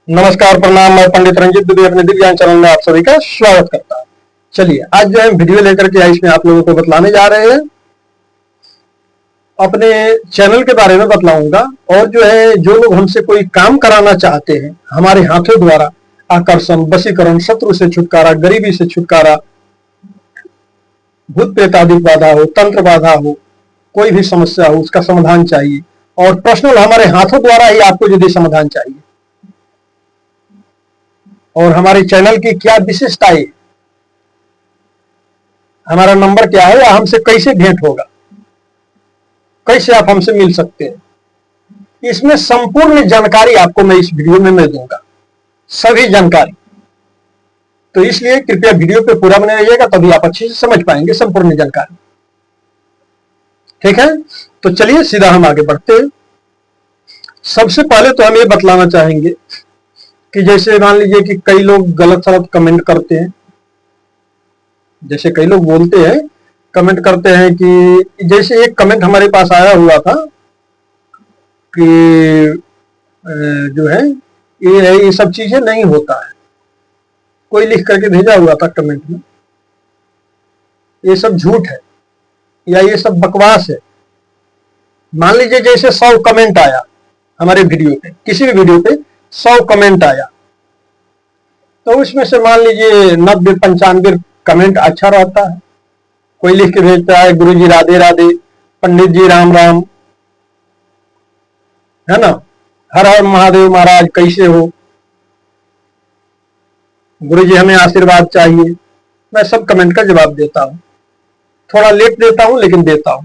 नमस्कार, प्रणाम। मैं पंडित रंजीत दुबे अपने दिव्यांग चैनल में आप सभी का स्वागत करता हूं। चलिए, आज जो है वीडियो लेकर के इसमें आप लोगों को बतलाने जा रहे हैं, अपने चैनल के बारे में बतलाऊंगा। और जो है, जो लोग हमसे कोई काम कराना चाहते हैं हमारे हाथों द्वारा, आकर्षण, वशीकरण, शत्रु से छुटकारा, गरीबी से छुटकारा, भूत प्रेत आदि बाधा हो, तंत्र बाधा हो, कोई भी समस्या हो, उसका समाधान चाहिए और पर्सनल हमारे हाथों द्वारा ही आपको यदि समाधान चाहिए, और हमारे चैनल की क्या विशेषताएं, हमारा नंबर क्या है या हमसे कैसे भेंट होगा, कैसे आप हमसे मिल सकते हैं, इसमें संपूर्ण जानकारी आपको मैं इस वीडियो में मैं दूंगा, सभी जानकारी। तो इसलिए कृपया वीडियो पे पूरा बने रहिएगा, तभी आप अच्छे से समझ पाएंगे संपूर्ण जानकारी। ठीक है, तो चलिए सीधा हम आगे बढ़ते हैं। सबसे पहले तो हम ये बतलाना चाहेंगे कि जैसे मान लीजिए कि कई लोग गलत सलत कमेंट करते हैं, जैसे कई लोग बोलते हैं, कमेंट करते हैं कि जैसे एक कमेंट हमारे पास आया हुआ था कि जो है ये सब चीजें नहीं होता है। कोई लिख करके भेजा हुआ था कमेंट में, ये सब झूठ है या ये सब बकवास है। मान लीजिए जैसे 100 कमेंट आया हमारे वीडियो पे, किसी भी वीडियो पे 100 कमेंट आया, तो उसमें से मान लीजिए 90-95 कमेंट अच्छा रहता है। कोई लिख के भेजता है, गुरु जी राधे राधे, पंडित जी राम राम, है ना, हर हर महादेव महाराज कैसे हो, गुरु जी हमें आशीर्वाद चाहिए। मैं सब कमेंट का जवाब देता हूं, थोड़ा लेट देता हूं लेकिन देता हूं।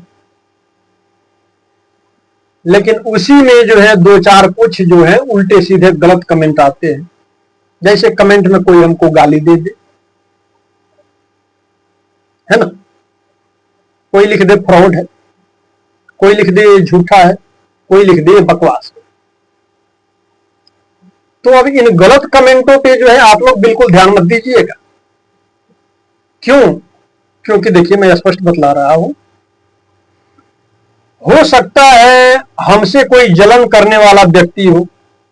लेकिन उसी में जो है दो चार कुछ जो है उल्टे सीधे गलत कमेंट आते हैं। जैसे कमेंट में कोई हमको गाली दे दे, है ना, कोई लिख दे फ्रॉड है, कोई लिख दे झूठा है, कोई लिख दे बकवास है। तो अब इन गलत कमेंटों पे जो है आप लोग बिल्कुल ध्यान मत दीजिएगा। क्यों? क्योंकि देखिए, मैं स्पष्ट बतला रहा हूं, हो सकता है हमसे कोई जलन करने वाला व्यक्ति हो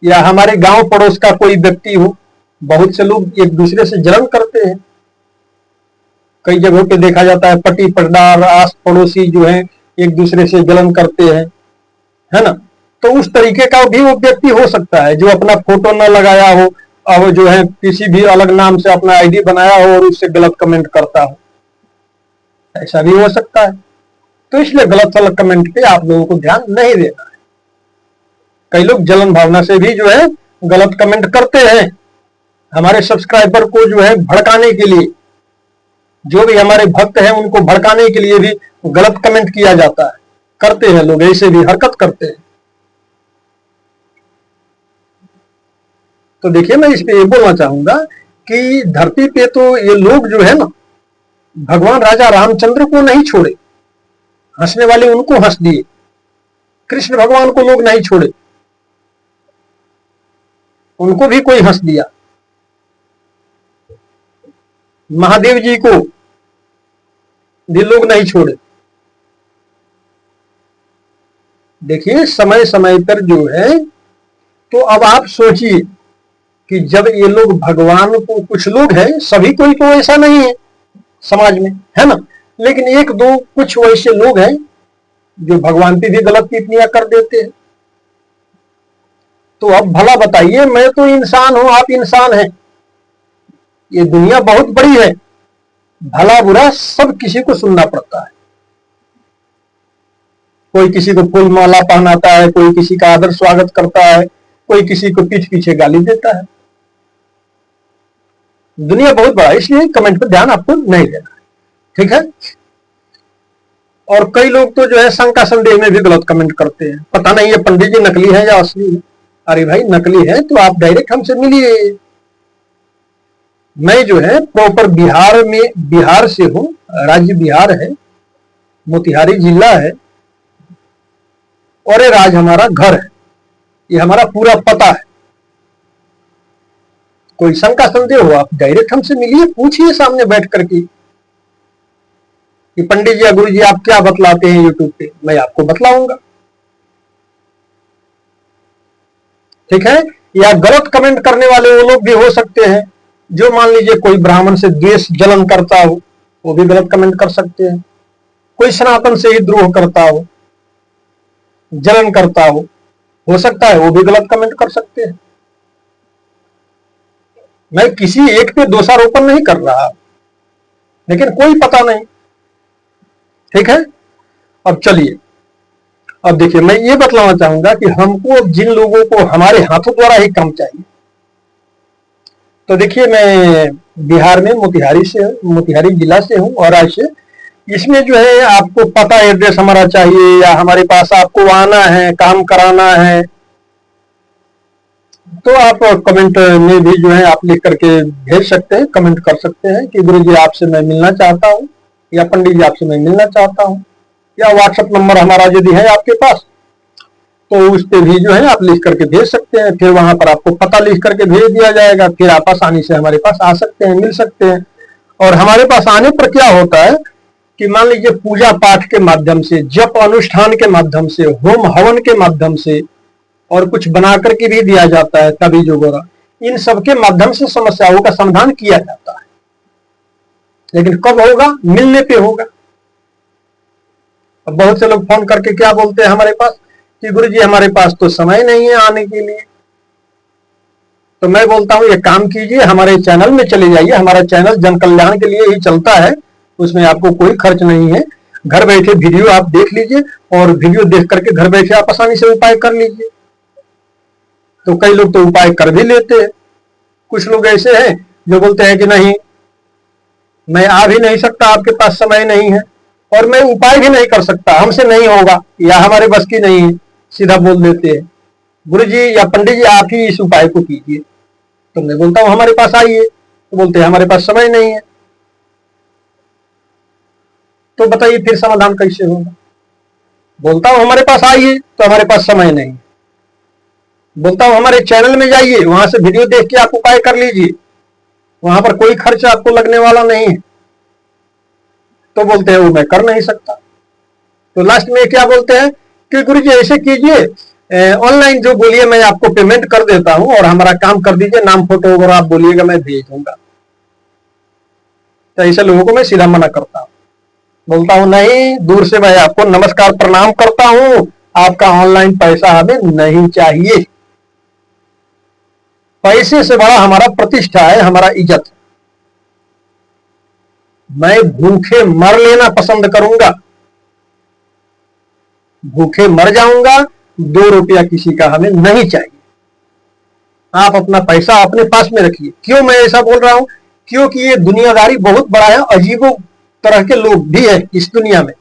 या हमारे गांव पड़ोस का कोई व्यक्ति हो। बहुत से लोग एक दूसरे से जलन करते हैं, कई जगहों पे देखा जाता है पति पटदार, आस पड़ोसी जो है एक दूसरे से जलन करते हैं, है ना। तो उस तरीके का भी वो व्यक्ति हो सकता है जो अपना फोटो न लगाया हो, अब जो है किसी भी अलग नाम से अपना आईडी बनाया हो और उससे गलत कमेंट करता हो, ऐसा भी हो सकता है। तो इसलिए गलत सलत कमेंट पे आप लोगों को ध्यान नहीं देना है। कई लोग जलन भावना से भी जो है गलत कमेंट करते हैं, हमारे सब्सक्राइबर को जो है भड़काने के लिए, जो भी हमारे भक्त हैं उनको भड़काने के लिए भी गलत कमेंट किया जाता है, करते हैं लोग, ऐसे भी हरकत करते हैं। तो देखिए, मैं इस पे ये बोलना चाहूंगा कि धरती पे तो ये लोग जो है ना, भगवान राजा रामचंद्र को नहीं छोड़े, हंसने वाले उनको हंस दिए, कृष्ण भगवान को लोग नहीं छोड़े, उनको भी कोई हंस दिया, महादेव जी को भी लोग नहीं छोड़े। देखिए, समय समय पर जो है, तो अब आप सोचिए कि जब ये लोग भगवान को, कुछ लोग हैं, सभी कोई तो ऐसा नहीं है समाज में, है ना, लेकिन एक दो कुछ वैसे लोग हैं जो भगवान पे भी गलत टिप्पणियां कर देते हैं। तो अब भला बताइए, मैं तो इंसान हूं, आप इंसान हैं, ये दुनिया बहुत बड़ी है, भला बुरा सब किसी को सुनना पड़ता है। कोई किसी को फूल माला पहनाता है, कोई किसी का आदर स्वागत करता है, कोई किसी को पीठ पीछे गाली देता है। दुनिया बहुत बड़ा, इसलिए कमेंट पर ध्यान आपको नहीं देना है, ठीक है। और कई लोग तो जो है शंका संदेह में भी गलत कमेंट करते हैं, पता नहीं ये पंडित जी नकली है या असली है। अरे भाई, नकली है तो आप डायरेक्ट हमसे मिलिए। मैं जो है प्रॉपर बिहार में, बिहार से हूं, राज्य बिहार है, मोतिहारी जिला है, और ये राज हमारा घर है, ये हमारा पूरा पता है। कोई शंका संदेह हो, आप डायरेक्ट हमसे मिलिए, पूछिए सामने बैठ करके कि पंडित जी या गुरु जी आप क्या बतलाते हैं यूट्यूब पे, मैं आपको बतलाऊंगा, ठीक है। या गलत कमेंट करने वाले वो लोग भी हो सकते हैं, जो मान लीजिए कोई ब्राह्मण से द्वेष जलन करता हो, वो भी गलत कमेंट कर सकते हैं। कोई सनातन से ही द्रोह करता हो, जलन करता हो सकता है वो भी गलत कमेंट कर सकते हैं। मैं किसी एक पे दोषारोपण नहीं कर रहा, लेकिन कोई पता नहीं। ठीक है, अब चलिए, अब देखिए, मैं ये बतलाना चाहूंगा कि हमको अब जिन लोगों को हमारे हाथों द्वारा ही काम चाहिए, तो देखिए, मैं बिहार में मोतिहारी जिला से हूं, और ऐसे इसमें जो है आपको पता एड्रेस हमारा चाहिए, या हमारे पास आपको आना है, काम कराना है, तो आप कमेंट में भी जो है आप लिख करके भेज सकते हैं, कमेंट कर सकते हैं कि गुरु जी आपसे मैं मिलना चाहता हूं, या पंडित जी आपसे मैं मिलना चाहता हूं, या व्हाट्सएप नंबर हमारा यदि है आपके पास तो उस पे भी जो है आप लिख करके भेज सकते हैं। फिर वहां पर आपको पता लिख करके भेज दिया जाएगा, फिर आप आसानी से हमारे पास आ सकते हैं, मिल सकते हैं। और हमारे पास आने पर क्या होता है कि मान लीजिए पूजा पाठ के माध्यम से, जप अनुष्ठान के माध्यम से, होम हवन के माध्यम से, और कुछ बना करके भी दिया जाता है, तभी जो गोरा, इन सबके माध्यम से समस्याओं का समाधान किया जाता है। लेकिन कब होगा? मिलने पे होगा। अब बहुत से लोग फोन करके क्या बोलते हैं हमारे पास कि गुरुजी हमारे पास तो समय नहीं है आने के लिए। तो मैं बोलता हूं ये काम कीजिए, हमारे चैनल में चले जाइए। हमारा चैनल जन कल्याण के लिए ही चलता है, उसमें आपको कोई खर्च नहीं है। घर बैठे वीडियो आप देख लीजिए, और वीडियो देख करके घर बैठे आप आसानी से उपाय कर लीजिए। तो कई लोग तो उपाय कर भी लेते हैं, कुछ लोग ऐसे हैं जो बोलते हैं कि नहीं, मैं आ भी नहीं सकता, आपके पास समय नहीं है, और मैं उपाय भी नहीं कर सकता, हमसे नहीं होगा, या हमारे बस की नहीं है, सीधा बोल देते हैं गुरु जी या पंडित जी आप ही इस उपाय को कीजिए। तो मैं बोलता हूं हमारे पास आइए, तो बोलते हैं हमारे पास समय नहीं है। तो बताइए फिर समाधान कैसे होगा? बोलता हूं हमारे पास आइए, तो हमारे पास समय नहीं। बोलता हूं हमारे चैनल में जाइए, वहां से वीडियो देख के आप उपाय कर लीजिए, वहां पर कोई खर्च आपको लगने वाला नहीं है। तो बोलते हैं वो मैं कर नहीं सकता। तो लास्ट में क्या बोलते हैं कि गुरु जी ऐसे कीजिए, ऑनलाइन जो बोलिए मैं आपको पेमेंट कर देता हूं, और हमारा काम कर दीजिए, नाम फोटो वगैरह आप बोलिएगा मैं भेज दूंगा। तो ऐसे लोगों को मैं सीधा मना करता हूं, बोलता हूं नहीं, दूर से मैं आपको नमस्कार प्रणाम करता हूं, आपका ऑनलाइन पैसा हमें नहीं चाहिए। पैसे से बड़ा हमारा प्रतिष्ठा है, हमारा इज्जत। मैं भूखे मर लेना पसंद करूंगा, भूखे मर जाऊंगा, 2 रुपया किसी का हमें नहीं चाहिए। आप अपना पैसा अपने पास में रखिए। क्यों मैं ऐसा बोल रहा हूं? क्योंकि ये दुनियादारी बहुत बड़ा है, अजीबो तरह के लोग भी है इस दुनिया में।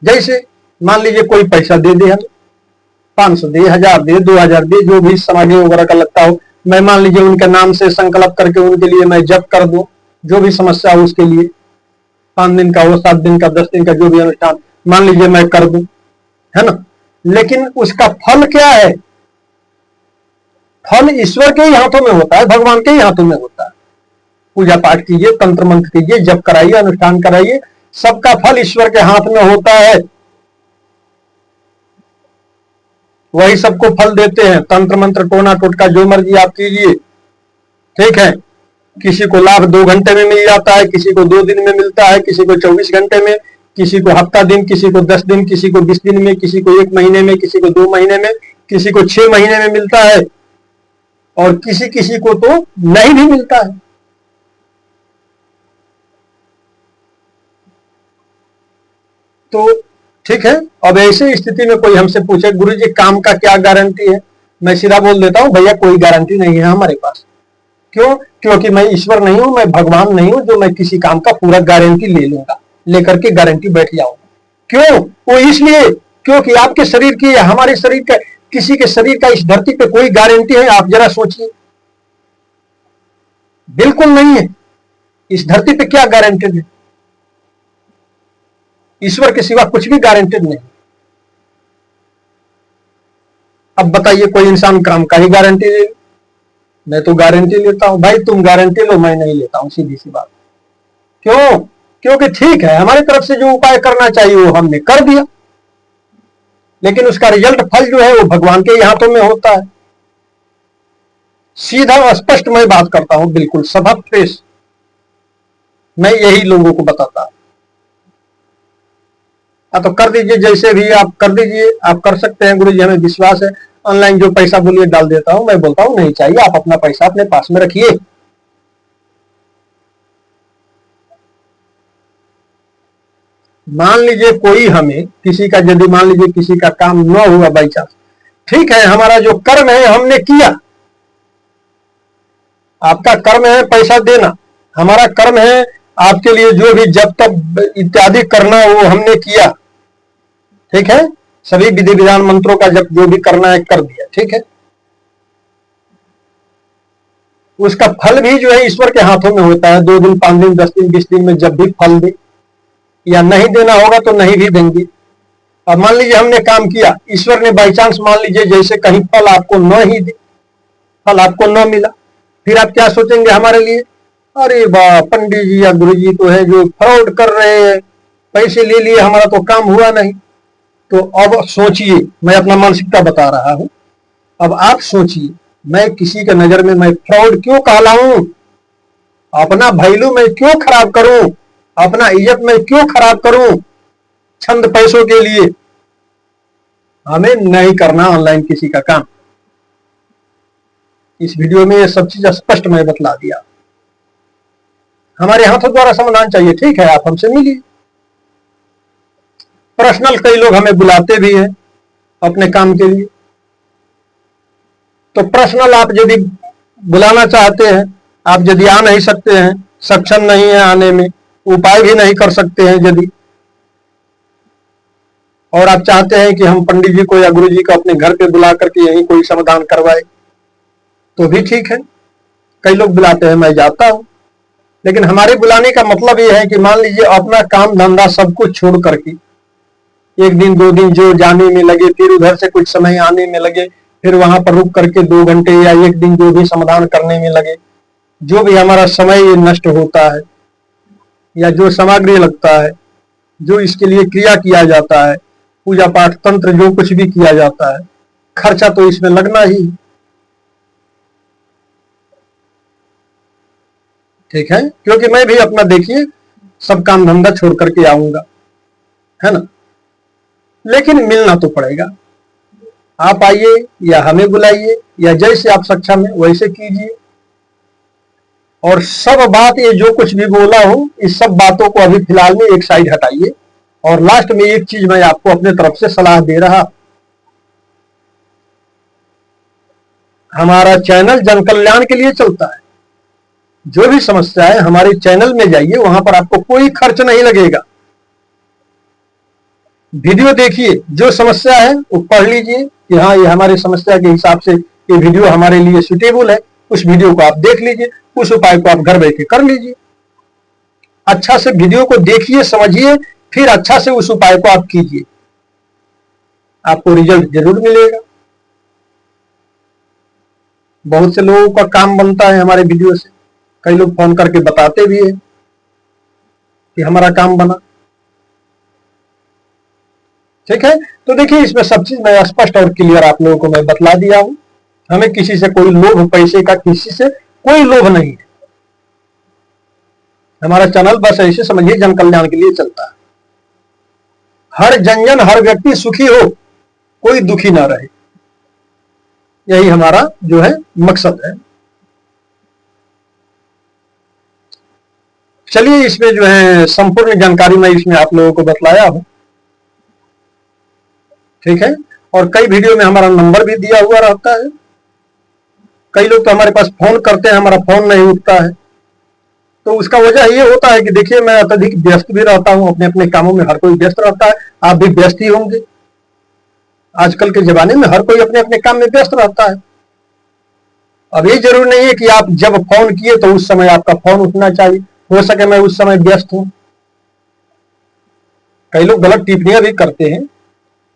जैसे मान लीजिए कोई पैसा दे दे, हमें 500 दे, 1000 दे, 2000 दे, जो भी समाधि वगैरह का लगता हो, मैं मान लीजिए उनके नाम से संकल्प करके उनके लिए मैं जप कर दूं, जो भी समस्या हो उसके लिए, 5 दिन का हो, 7 दिन का, 10 दिन का, जो भी अनुष्ठान मान लीजिए मैं कर दूं, है ना। लेकिन उसका फल क्या है? फल ईश्वर के ही हाथों में होता है, भगवान के ही हाथों में होता है। पूजा पाठ कीजिए, तंत्र मंत्र कीजिए, जप कराइए, अनुष्ठान कराइए, सबका फल ईश्वर के हाथ में होता है, वही सबको फल देते हैं। तंत्र मंत्र टोना टोटका जो मर्जी आप कीजिए, ठीक है। किसी को लाभ 2 घंटे में मिल जाता है, किसी को 2 दिन में मिलता है, किसी को 24 घंटे में, किसी को हफ्ता दिन, किसी को 10 दिन, किसी को 20 दिन में, किसी को 1 महीने में, किसी को 2 महीने में, किसी को 6 महीने में मिलता है, और किसी किसी को तो नहीं भी मिलता है। तो ठीक है, अब ऐसी स्थिति में कोई हमसे पूछे गुरु जी काम का क्या गारंटी है, मैं सीधा बोल देता हूं भैया कोई गारंटी नहीं है हमारे पास। क्यों? क्योंकि मैं ईश्वर नहीं हूं, मैं भगवान नहीं हूं जो मैं किसी काम का पूरा गारंटी ले लूंगा, लेकर के गारंटी बैठ जाऊंगा। क्यों? वो इसलिए क्योंकि आपके शरीर की या हमारे शरीर का, किसी के शरीर का इस धरती पे कोई गारंटी है? आप जरा सोचिए, बिल्कुल नहीं है। इस धरती पे क्या गारंटेड है? ईश्वर के सिवा कुछ भी गारंटेड नहीं। अब बताइए कोई इंसान काम का ही गारंटी ले? मैं तो गारंटी लेता हूं। भाई तुम गारंटी लो, मैं नहीं लेता हूं, सीधी सी बात। क्यों? क्योंकि ठीक है, हमारी तरफ से जो उपाय करना चाहिए वो हमने कर दिया, लेकिन उसका रिजल्ट फल जो है वो भगवान के ही हाथों में होता है। सीधा और स्पष्ट मैं बात करता हूं, बिल्कुल सबक फेस मैं यही लोगों को बताता हूं। तो कर दीजिए, जैसे भी आप कर दीजिए, आप कर सकते हैं। गुरु जी हमें विश्वास है, ऑनलाइन जो पैसा बोलिए डाल देता हूं। मैं बोलता हूं नहीं चाहिए, आप अपना पैसा अपने पास में रखिए। मान लीजिए कोई हमें किसी का, यदि मान लीजिए किसी का काम न हुआ बाई चांस, ठीक है, हमारा जो कर्म है हमने किया। आपका कर्म है पैसा देना, हमारा कर्म है आपके लिए जो भी जब तक इत्यादि करना वो हमने किया। ठीक है, सभी विधि विधान मंत्रों का जब जो भी करना है कर दिया। ठीक है, उसका फल भी जो है ईश्वर के हाथों में होता है। 2 दिन 5 दिन 10 दिन 20 दिन में जब भी फल दे, या नहीं देना होगा तो नहीं भी देंगे। अब मान लीजिए हमने काम किया, ईश्वर ने बाई चांस मान लीजिए जैसे कहीं फल आपको न ही दे, फल आपको न मिला, फिर आप क्या सोचेंगे हमारे लिए? अरे वाह, पंडित जी या गुरु जी तो है जो फ्रॉड कर रहे हैं, पैसे ले लिए, हमारा तो काम हुआ नहीं। तो अब सोचिए, मैं अपना मानसिकता बता रहा हूं। अब आप सोचिए, मैं किसी के नजर में मैं फ्रॉड क्यों कहलाऊं? अपना वैल्यू मैं क्यों खराब करूं? अपना इज्जत मैं क्यों खराब करूं चंद पैसों के लिए? हमें नहीं करना ऑनलाइन किसी का काम। इस वीडियो में ये सब चीज स्पष्ट मैं बतला दिया। हमारे हाथों द्वारा समाधान चाहिए, ठीक है, आप हमसे मिलिए। पर्सनल कई लोग हमें बुलाते भी हैं अपने काम के लिए। तो पर्सनल आप यदि बुलाना चाहते हैं, आप यदि आ नहीं सकते हैं, सक्षम नहीं है आने में, उपाय भी नहीं कर सकते हैं यदि, और आप चाहते हैं कि हम पंडित जी को या गुरु जी को अपने घर पे बुला करके यहीं कोई समाधान करवाए, तो भी ठीक है। कई लोग बुलाते हैं, मैं जाता हूं। लेकिन हमारे बुलाने का मतलब यह है कि मान लीजिए अपना काम धंधा सब कुछ छोड़ करके 1 दिन 2 दिन जो जाने में लगे, फिर उधर से कुछ समय आने में लगे, फिर वहां पर रुक करके 2 घंटे या 1 दिन जो भी समाधान करने में लगे, जो भी हमारा समय नष्ट होता है, या जो सामग्री लगता है, जो इसके लिए क्रिया किया जाता है, पूजा पाठ तंत्र जो कुछ भी किया जाता है, खर्चा तो इसमें लगना ही। ठीक है, क्योंकि मैं भी अपना देखिए सब काम धंधा छोड़ करके आऊंगा, है ना। लेकिन मिलना तो पड़ेगा। आप आइए या हमें बुलाइए, या जैसे आप सक्षम है वैसे कीजिए। और सब बात ये जो कुछ भी बोला हूं, इस सब बातों को अभी फिलहाल में एक साइड हटाइए। और लास्ट में एक चीज मैं आपको अपने तरफ से सलाह दे रहा, हमारा चैनल जन कल्याण के लिए चलता है। जो भी समस्या है हमारे चैनल में जाइए, वहां पर आपको कोई खर्च नहीं लगेगा। वीडियो देखिए, जो समस्या है वो पढ़ लीजिए कि हाँ ये हमारी समस्या के हिसाब से ये वीडियो हमारे लिए सुटेबल है। उस वीडियो को आप देख लीजिए, उस उपाय को आप घर बैठे कर लीजिए। अच्छा से वीडियो को देखिए, समझिए, फिर अच्छा से उस उपाय को आप कीजिए, आपको रिजल्ट जरूर मिलेगा। बहुत से लोगों का काम बनता है हमारे वीडियो से, कई लोग फोन करके बताते भी है कि हमारा काम बना। ठीक है, तो देखिए इसमें सब चीज मैं स्पष्ट और क्लियर आप लोगों को मैं बतला दिया हूं। हमें किसी से कोई लोभ, पैसे का किसी से कोई लोभ नहीं है। हमारा चैनल बस ऐसे समझिए जन कल्याण के लिए चलता है। हर जन हर व्यक्ति सुखी हो, कोई दुखी ना रहे, यही हमारा जो है मकसद है। चलिए, इसमें जो है संपूर्ण जानकारी मैं इसमें आप लोगों को बतलाया हूं। ठीक है, और कई वीडियो में हमारा नंबर भी दिया हुआ रहता है। कई लोग तो हमारे पास फोन करते हैं, हमारा फोन नहीं उठता है। तो उसका वजह ये होता है कि देखिए मैं अत्यधिक व्यस्त भी रहता हूं, अपने अपने कामों में हर कोई व्यस्त रहता है। आप भी व्यस्त ही होंगे। आजकल के जमाने में हर कोई अपने अपने काम में व्यस्त रहता है। अब ये जरूर नहीं है कि आप जब फोन किए तो उस समय आपका फोन उठना चाहिए। हो सके मैं उस समय व्यस्त हूं। कई लोग गलत टिप्पणियां भी करते हैं।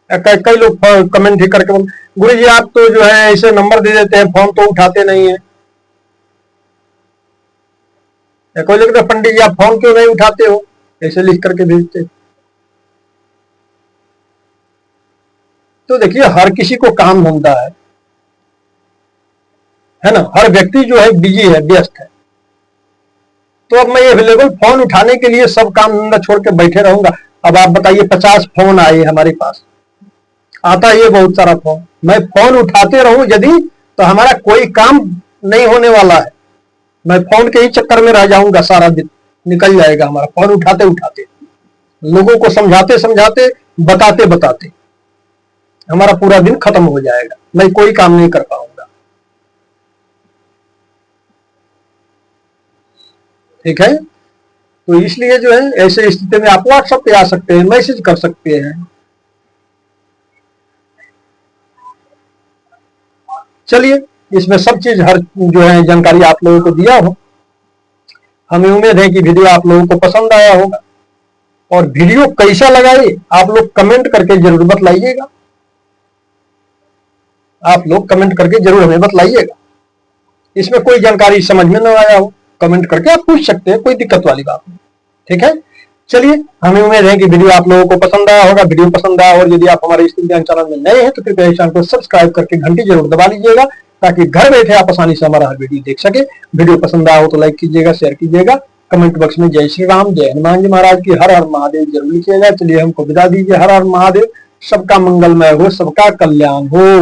कई लोग कमेंट ही करके गुरु जी आप तो जो है ऐसे नंबर दे देते हैं, फोन तो उठाते नहीं है। कोई लोग तो पंडित जी आप फोन क्यों नहीं उठाते हो, ऐसे लिख करके भेजते। तो देखिए हर किसी को काम धंधा है ना, हर व्यक्ति जो है बिजी है, व्यस्त है। तो अब मैं अवेलेबल फोन उठाने के लिए सब काम धंधा छोड़ के बैठे रहूंगा। अब आप बताइए 50 फोन आए हमारे पास, आता है ये बहुत सारा फोन, मैं फोन उठाते रहूं यदि, तो हमारा कोई काम नहीं होने वाला है। मैं फोन के ही चक्कर में रह जाऊंगा, सारा दिन निकल जाएगा हमारा फोन उठाते उठाते, लोगों को समझाते समझाते, बताते बताते हमारा पूरा दिन खत्म हो जाएगा, मैं कोई काम नहीं कर पाऊंगा। ठीक है, तो इसलिए जो है ऐसे स्थिति में आप व्हाट्सएप पे आ सकते हैं, मैसेज कर सकते हैं। चलिए, इसमें सब चीज हर जो है जानकारी आप लोगों को दिया हो। हमें उम्मीद है कि वीडियो आप लोगों को पसंद आया होगा, और वीडियो कैसा लगा ये आप लोग कमेंट करके जरूर बतलाइएगा। आप लोग कमेंट करके जरूर हमें बतलाइएगा। इसमें कोई जानकारी समझ में न आया हो, कमेंट करके आप पूछ सकते हैं, कोई दिक्कत वाली बात नहीं। ठीक है, चलिए, हमें उम्मीद है कि वीडियो आप लोगों को पसंद आया होगा। वीडियो पसंद आया, और यदि आप हमारे इस चैनल में नए हैं तो कृपया इस चैनल को सब्सक्राइब करके घंटी जरूर दबा लीजिएगा, ताकि घर बैठे आप आसानी से हमारा हर वीडियो देख सके। वीडियो पसंद आया हो तो लाइक कीजिएगा, शेयर कीजिएगा, कमेंट बॉक्स में जय श्री राम, जय हनुमान जी महाराज की, हर हर महादेव जरूर लिखिएगा। चलिए हमको विदा दीजिए, हर हर महादेव। सबका मंगलमय हो, सबका कल्याण हो।